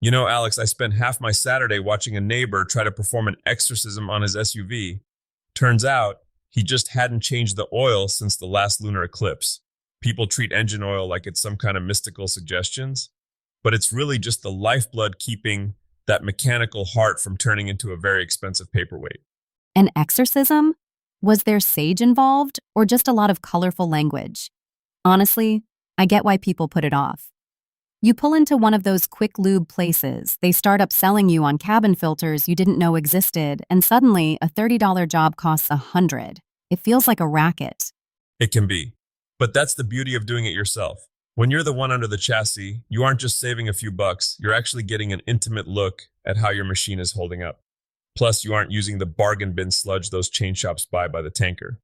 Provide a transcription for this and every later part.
Alex, I spent half my Saturday watching a neighbor try to perform an exorcism on his SUV. Turns out, he just hadn't changed the oil since the last lunar eclipse. People treat engine oil like it's some kind of mystical suggestions, but it's really just the lifeblood keeping that mechanical heart from turning into a very expensive paperweight. An exorcism? Was there sage involved, or just a lot of colorful language? Honestly, I get why people put it off. You pull into one of those quick lube places, they start upselling you on cabin filters you didn't know existed, and suddenly a $30 job costs $100. It feels like a racket. It can be. But that's the beauty of doing it yourself. When you're the one under the chassis, you aren't just saving a few bucks, you're actually getting an intimate look at how your machine is holding up. Plus, you aren't using the bargain bin sludge those chain shops buy by the tanker.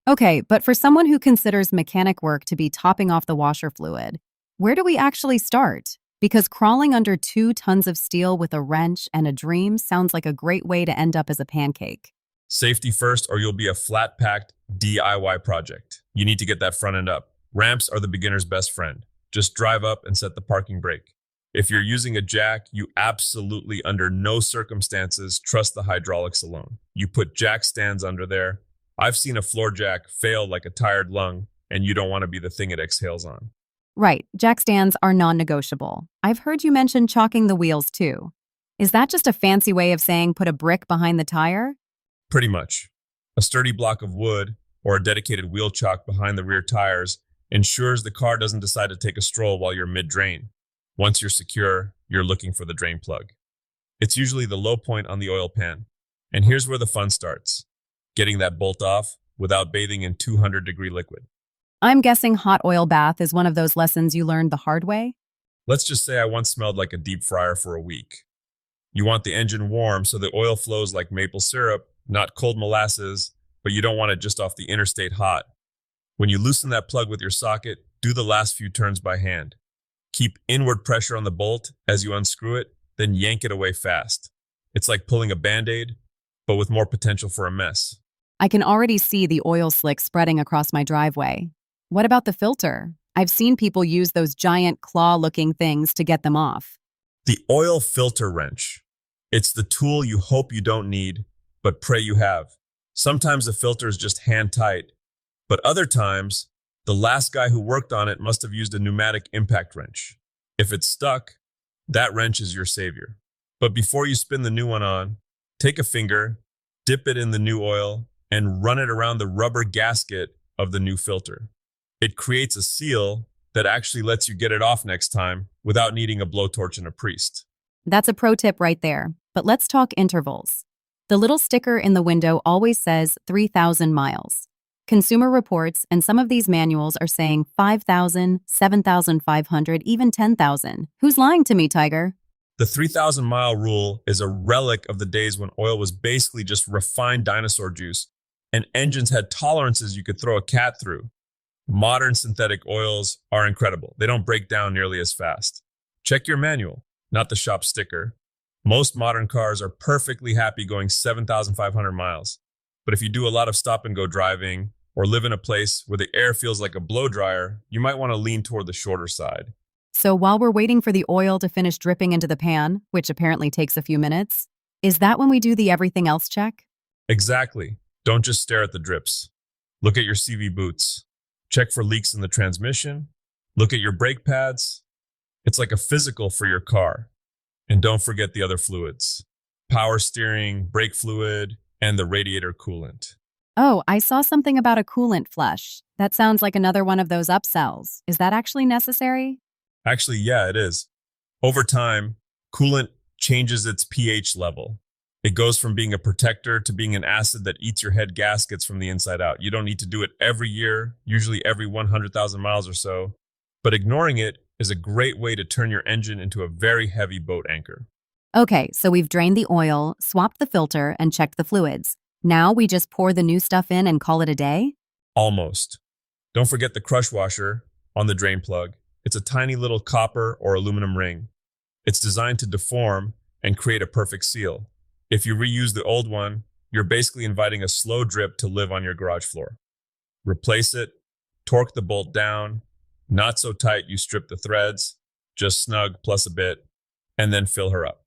Okay, but for someone who considers mechanic work to be topping off the washer fluid, where do we actually start? Because crawling under 2 tons of steel with a wrench and a dream sounds like a great way to end up as a pancake. Safety first, or you'll be a flat-packed DIY project. You need to get that front end up. Ramps are the beginner's best friend. Just drive up and set the parking brake. If you're using a jack, you absolutely, under no circumstances, trust the hydraulics alone. You put jack stands under there. I've seen a floor jack fail like a tired lung, and you don't want to be the thing it exhales on. Right, jack stands are non-negotiable. I've heard you mention chalking the wheels too. Is that just a fancy way of saying put a brick behind the tire? Pretty much. A sturdy block of wood or a dedicated wheel chock behind the rear tires ensures the car doesn't decide to take a stroll while you're mid-drain. Once you're secure, you're looking for the drain plug. It's usually the low point on the oil pan. And here's where the fun starts. Getting that bolt off without bathing in 200-degree liquid. I'm guessing hot oil bath is one of those lessons you learned the hard way? Let's just say I once smelled like a deep fryer for a week. You want the engine warm so the oil flows like maple syrup, not cold molasses, but you don't want it just off the interstate hot. When you loosen that plug with your socket, do the last few turns by hand. Keep inward pressure on the bolt as you unscrew it, then yank it away fast. It's like pulling a Band-Aid, but with more potential for a mess. I can already see the oil slick spreading across my driveway. What about the filter? I've seen people use those giant claw-looking things to get them off. The oil filter wrench. It's the tool you hope you don't need, but pray you have. Sometimes the filter is just hand tight, but other times, the last guy who worked on it must have used a pneumatic impact wrench. If it's stuck, that wrench is your savior. But before you spin the new one on, take a finger, dip it in the new oil, and run it around the rubber gasket of the new filter. It creates a seal that actually lets you get it off next time without needing a blowtorch and a priest. That's a pro tip right there. But let's talk intervals. The little sticker in the window always says 3,000 miles. Consumer Reports and some of these manuals are saying 5,000, 7,500, even 10,000. Who's lying to me, Tiger? The 3,000-mile rule is a relic of the days when oil was basically just refined dinosaur juice, and engines had tolerances you could throw a cat through. Modern synthetic oils are incredible. They don't break down nearly as fast. Check your manual, not the shop sticker. Most modern cars are perfectly happy going 7,500 miles. But if you do a lot of stop-and-go driving or live in a place where the air feels like a blow dryer, you might want to lean toward the shorter side. So while we're waiting for the oil to finish dripping into the pan, which apparently takes a few minutes, is that when we do the everything else check? Exactly. Don't just stare at the drips. Look at your CV boots. Check for leaks in the transmission. Look at your brake pads. It's like a physical for your car. And don't forget the other fluids. Power steering, brake fluid, and the radiator coolant. Oh, I saw something about a coolant flush. That sounds like another one of those upsells. Is that actually necessary? Actually, yeah, it is. Over time, coolant changes its pH level. It goes from being a protector to being an acid that eats your head gaskets from the inside out. You don't need to do it every year, usually every 100,000 miles or so, but ignoring it is a great way to turn your engine into a very heavy boat anchor. Okay, so we've drained the oil, swapped the filter, and checked the fluids. Now we just pour the new stuff in and call it a day? Almost. Don't forget the crush washer on the drain plug. It's a tiny little copper or aluminum ring. It's designed to deform and create a perfect seal. If you reuse the old one, you're basically inviting a slow drip to live on your garage floor. Replace it, torque the bolt down, not so tight you strip the threads, just snug plus a bit, and then fill her up.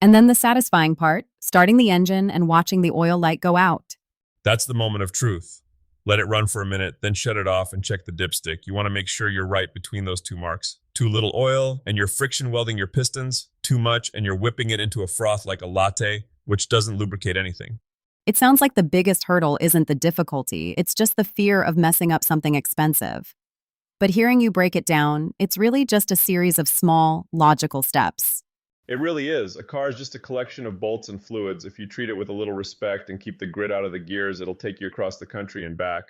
And then the satisfying part, starting the engine and watching the oil light go out. That's the moment of truth. Let it run for a minute, then shut it off and check the dipstick. You want to make sure you're right between those two marks. Too little oil and you're friction welding your pistons. Too much and you're whipping it into a froth like a latte, which doesn't lubricate anything. It sounds like the biggest hurdle isn't the difficulty, it's just the fear of messing up something expensive. But hearing you break it down, it's really just a series of small, logical steps. It really is. A car is just a collection of bolts and fluids. If you treat it with a little respect and keep the grit out of the gears, it'll take you across the country and back.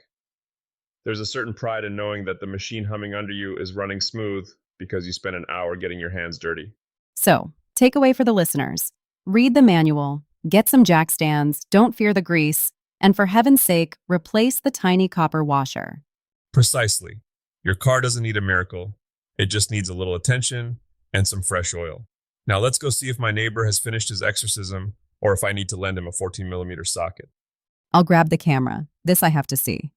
There's a certain pride in knowing that the machine humming under you is running smooth because you spent an hour getting your hands dirty. So, takeaway for the listeners: read the manual, get some jack stands, don't fear the grease, and for heaven's sake, replace the tiny copper washer. Precisely. Your car doesn't need a miracle. It just needs a little attention and some fresh oil. Now let's go see if my neighbor has finished his exorcism or if I need to lend him a 14mm socket. I'll grab the camera. This I have to see.